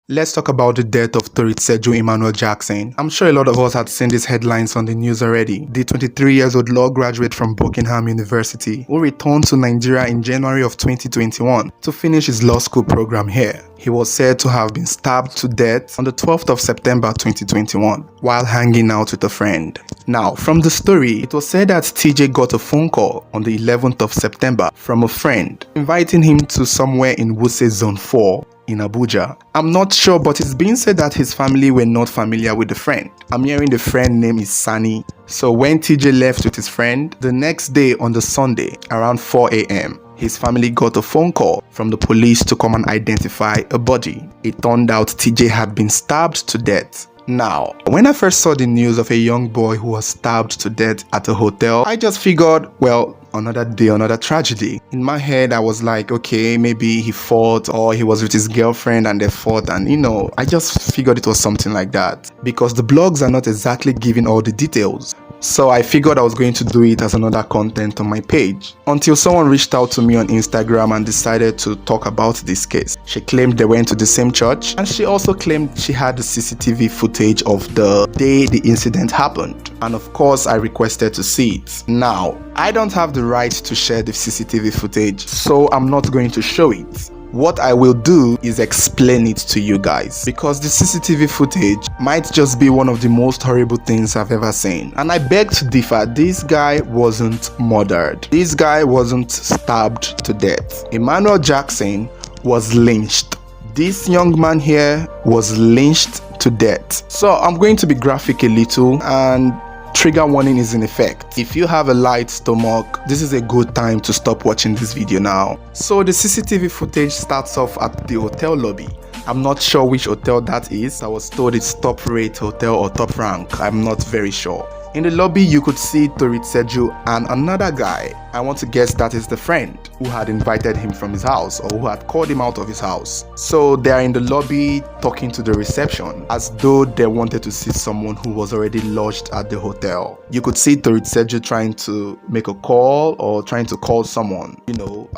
Let's talk about the death of Toritseju Emmanuel Jackson. I'm sure a lot of us had seen these headlines on the news already. The 23-year-old law graduate from Buckingham University who returned to Nigeria in January of 2021 to finish his law school program here. He was said to have been stabbed to death on the 12th of September 2021 while hanging out with a friend. Now, from the story, it was said that TJ got a phone call on the 11th of September from a friend inviting him to somewhere in Wuse Zone 4 in Abuja. I'm not sure, but it's been said that his family were not familiar with the friend. I'm hearing the friend name is Sani. So when TJ left with his friend, the next day on the Sunday around 4 a.m., his family got a phone call from the police to come and identify a body. It turned out TJ had been stabbed to death. Now, when I first saw the news of a young boy who was stabbed to death at a hotel, I just figured, well, another day, another tragedy. In my head, I was like, okay, maybe he fought or he was with his girlfriend and they fought, and I just figured it was something like that because the blogs are not exactly giving all the details. So I figured I was going to do it as another content on my page until someone reached out to me on Instagram and decided to talk about this case. She claimed they went to the same church, and she also claimed she had the CCTV footage of the day the incident happened. And of course, I requested to see it. Now, I don't have the right to share the CCTV footage, so I'm not going to show it. What I will do is explain it to you guys because the CCTV footage might just be one of the most horrible things I've ever seen. And I beg to differ, this guy wasn't murdered. This guy wasn't stabbed to death. Emmanuel Jackson was lynched. This young man here was lynched to death. So I'm going to be graphic a little, and trigger warning is in effect. If you have a light stomach, this is a good time to stop watching this video now. So the CCTV footage starts off at the hotel lobby. I'm not sure which hotel that is. I was told it's top rate hotel or top rank. I'm not very sure. In the lobby, you could see Toritseju and another guy. I want to guess that is the friend who had invited him from his house or who had called him out of his house. So they are in the lobby talking to the reception as though they wanted to see someone who was already lodged at the hotel. You could see Toritseju trying to make a call or trying to call someone,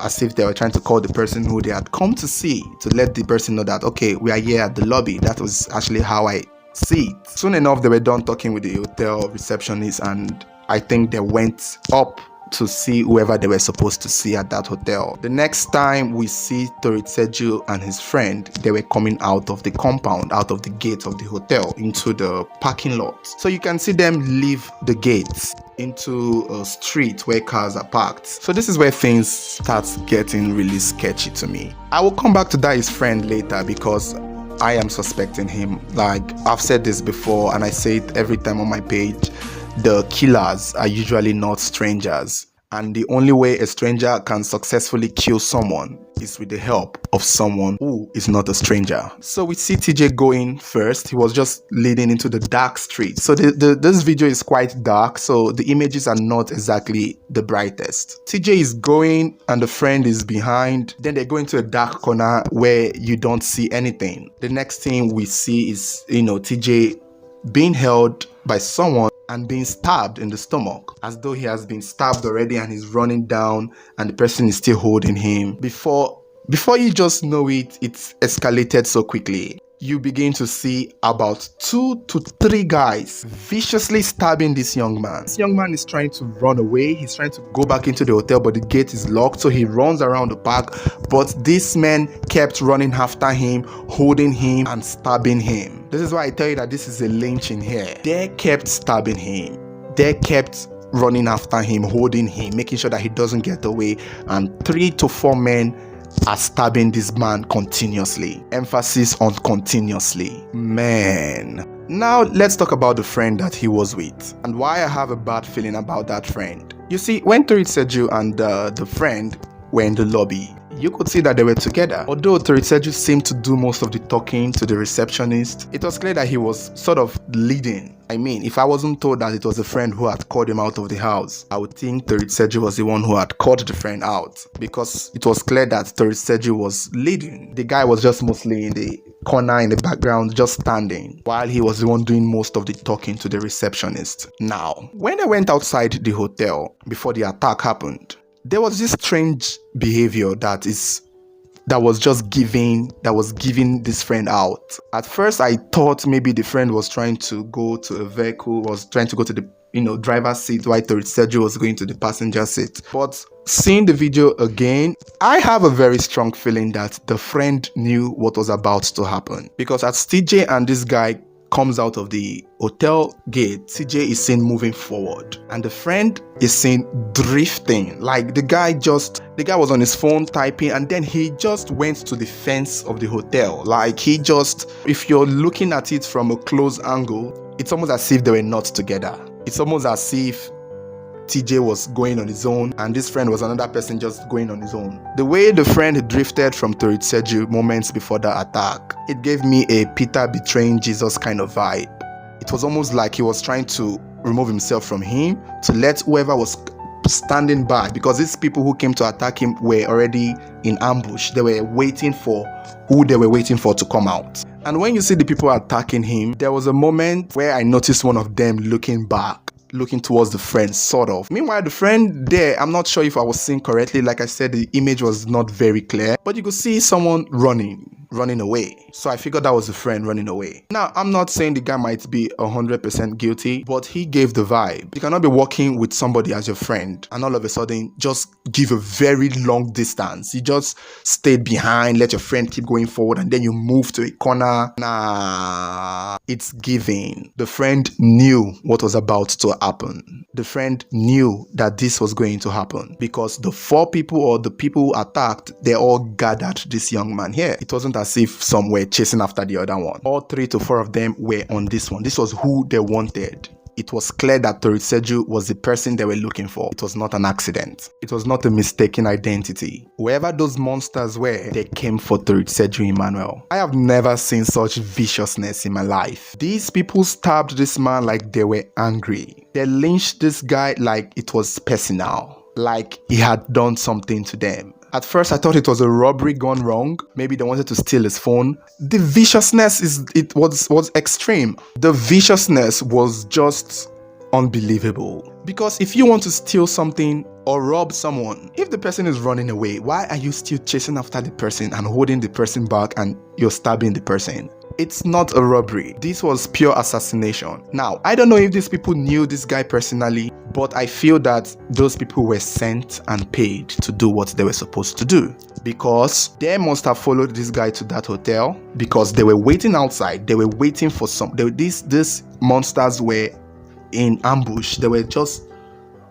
as if they were trying to call the person who they had come to see to let the person know that, okay, we are here at the lobby. That was actually how I see it. Soon enough, they were done talking with the hotel receptionist, and I think they went up to see whoever they were supposed to see at that hotel. The next time we see Toritseju and his friend, they were coming out of the compound, out of the gate of the hotel into the parking lot. So you can see them leave the gates into a street where cars are parked. So this is where things start getting really sketchy to me. I will come back to that his friend later because I am suspecting him. Like I've said this before and I say it every time on my page, the killers are usually not strangers. And the only way a stranger can successfully kill someone is with the help of someone who is not a stranger. So we see TJ going first. He was just leading into the dark street. So this video is quite dark, so the images are not exactly the brightest. TJ is going and the friend is behind. Then they go into a dark corner where you don't see anything. The next thing we see is, TJ being held by someone and being stabbed in the stomach as though he has been stabbed already and he's running down and the person is still holding him. Before you just know it, it's escalated so quickly. You begin to see about 2 to 3 guys viciously stabbing this young man. This young man is trying to run away. He's trying to go back into the hotel, but the gate is locked, so he runs around the park. But these men kept running after him, holding him and stabbing him. This is why I tell you that this is a lynching here. They kept stabbing him. They kept running after him, holding him, making sure that he doesn't get away. And 3 to 4 men are stabbing this man continuously. Emphasis on continuously. Man. Now let's talk about the friend that he was with and why I have a bad feeling about that friend. You see, when Toritseju and the friend were in the lobby, you could see that they were together. Although Toritseju seemed to do most of the talking to the receptionist, it was clear that he was sort of leading. I mean, if I wasn't told that it was a friend who had called him out of the house, I would think Toritseju was the one who had called the friend out because it was clear that Toritseju was leading. The guy was just mostly in the corner in the background, just standing, while he was the one doing most of the talking to the receptionist. Now, when they went outside the hotel before the attack happened, there was this strange behavior that is that was giving this friend out. At first, I thought maybe the friend was trying to go to a vehicle, was trying to go to the driver's seat while Toritseju was going to the passenger seat. But seeing the video again, I have a very strong feeling that the friend knew what was about to happen, because as TJ and this guy comes out of the hotel gate, TJ is seen moving forward and the friend is seen drifting. Like the guy was on his phone typing, and then he just went to the fence of the hotel. Like if you're looking at it from a close angle, it's almost as if they were not together. It's almost as if TJ was going on his own and this friend was another person just going on his own. The way the friend drifted from Toritseju moments before the attack, it gave me a Peter betraying Jesus kind of vibe. It was almost like he was trying to remove himself from him to let whoever was standing by, because these people who came to attack him were already in ambush. They were waiting for who they were waiting for to come out. And when you see the people attacking him, there was a moment where I noticed one of them looking back, looking towards the friend, sort of. Meanwhile, the friend there, I'm not sure if I was seeing correctly. Like I said, the image was not very clear, but you could see someone running away. So I figured that was the friend running away. Now, I'm not saying the guy might be 100% guilty, but he gave the vibe. You cannot be walking with somebody as your friend and all of a sudden just give a very long distance. You just stayed behind, let your friend keep going forward, and then you move to a corner. Nah, it's giving. The friend knew what was about to happen. The friend knew that this was going to happen, because the 4 people or the people who attacked, they all gathered this young man here. It wasn't as if some were chasing after the other one. All 3 to 4 of them were on this one. This was who they wanted. It was clear that Toritseju was the person they were looking for. It was not an accident. It was not a mistaken identity. Whoever those monsters were, they came for Toritseju Emmanuel. I have never seen such viciousness in my life. These people stabbed this man like they were angry. They lynched this guy like it was personal, like he had done something to them. At first, I thought it was a robbery gone wrong. Maybe they wanted to steal his phone. The viciousness was extreme. The viciousness was just unbelievable. Because if you want to steal something or rob someone, if the person is running away, why are you still chasing after the person and holding the person back and you're stabbing the person? It's not a robbery. This was pure assassination. Now, I don't know if these people knew this guy personally, but I feel that those people were sent and paid to do what they were supposed to do, because they must have followed this guy to that hotel, because they were waiting outside. They were waiting for these monsters were in ambush. They were just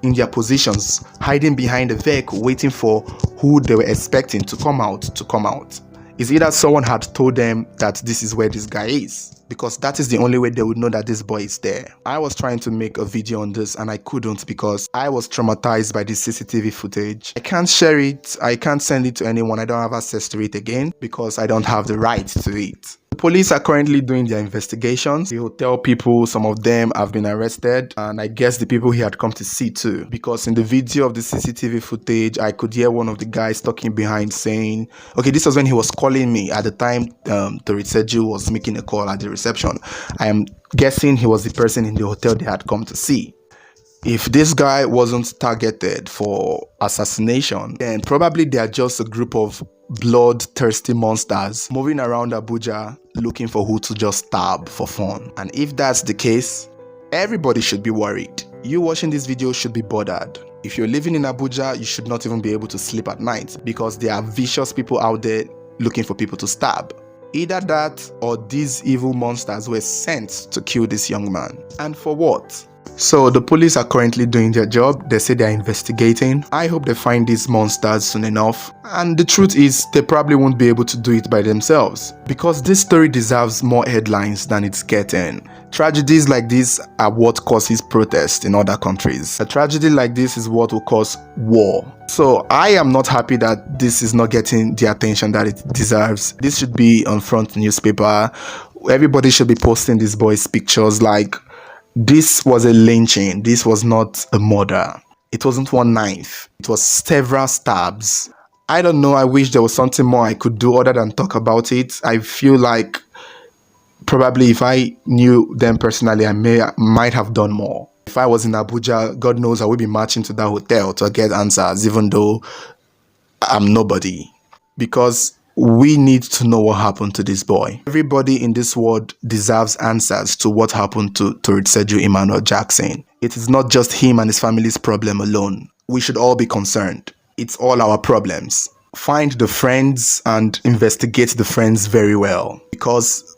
in their positions, hiding behind the vehicle, waiting for who they were expecting to come out. It's either someone had told them that this is where this guy is, because that is the only way they would know that this boy is there. I was trying to make a video on this and I couldn't, because I was traumatized by this CCTV footage. I can't share it. I can't send it to anyone. I don't have access to it again because I don't have the right to it. The police are currently doing their investigations. The hotel people, some of them have been arrested, and I guess the people he had come to see too, because in the video of the CCTV footage, I could hear one of the guys talking behind saying, okay, this was when he was calling me. At the time, Toritseju was making a call at the reception. I am guessing he was the person in the hotel they had come to see. If this guy wasn't targeted for assassination, then probably they are just a group of bloodthirsty monsters moving around Abuja looking for who to just stab for fun. And if that's the case, everybody should be worried. You watching this video should be bothered. If you're living in Abuja, you should not even be able to sleep at night, because there are vicious people out there looking for people to stab. Either that or these evil monsters were sent to kill this young man. And for what? So the police are currently doing their job. They say they're investigating. I hope they find these monsters soon enough. And the truth is, they probably won't be able to do it by themselves, because this story deserves more headlines than it's getting. Tragedies like this are what causes protest in other countries. A tragedy like this is what will cause war. So I am not happy that this is not getting the attention that it deserves. This should be on front newspaper. Everybody should be posting this boy's pictures. Like, this was a lynching. This was not a murder. It wasn't one knife. It was several stabs. I don't know. I wish there was something more I could do other than talk about it. I feel like probably if I knew them personally, I might have done more. If I was in Abuja, God knows I would be marching to that hotel to get answers, even though I'm nobody. Because We need to know what happened to this boy. Everybody in this world deserves answers to what happened to Toritseju Emmanuel Jackson. It is not just him and his family's problem alone. We should all be concerned. It's all our problems. Find the friends and investigate the friends very well, because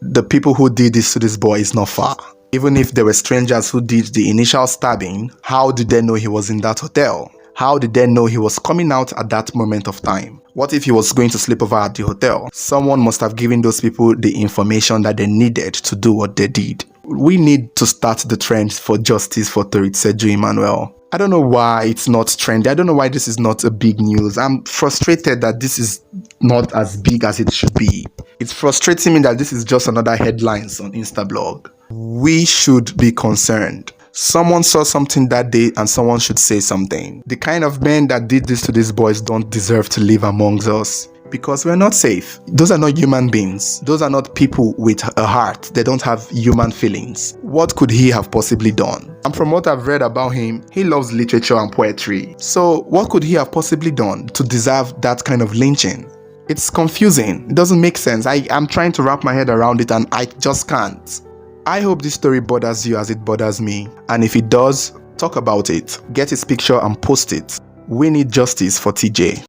the people who did this to this boy is not far. Even if there were strangers who did the initial stabbing, how did they know he was in that hotel? How did they know he was coming out at that moment of time? What if he was going to sleep over at the hotel? Someone must have given those people the information that they needed to do what they did. We need to start the trend for justice for Toritseju Emmanuel. I don't know why it's not trendy. I don't know why this is not a big news. I'm frustrated that this is not as big as it should be. It's frustrating me that this is just another headlines on Instablog. We should be concerned. Someone saw something that day and someone should say something. The kind of men that did this to these boys don't deserve to live amongst us, because we're not safe. Those are not human beings. Those are not people with a heart. They don't have human feelings. What could he have possibly done? And from what I've read about him, he loves literature and poetry. So what could he have possibly done to deserve that kind of lynching? It's confusing. It doesn't make sense. I'm trying to wrap my head around it and I just can't. I hope this story bothers you as it bothers me. And if it does, talk about it. Get his picture and post it. We need justice for TJ.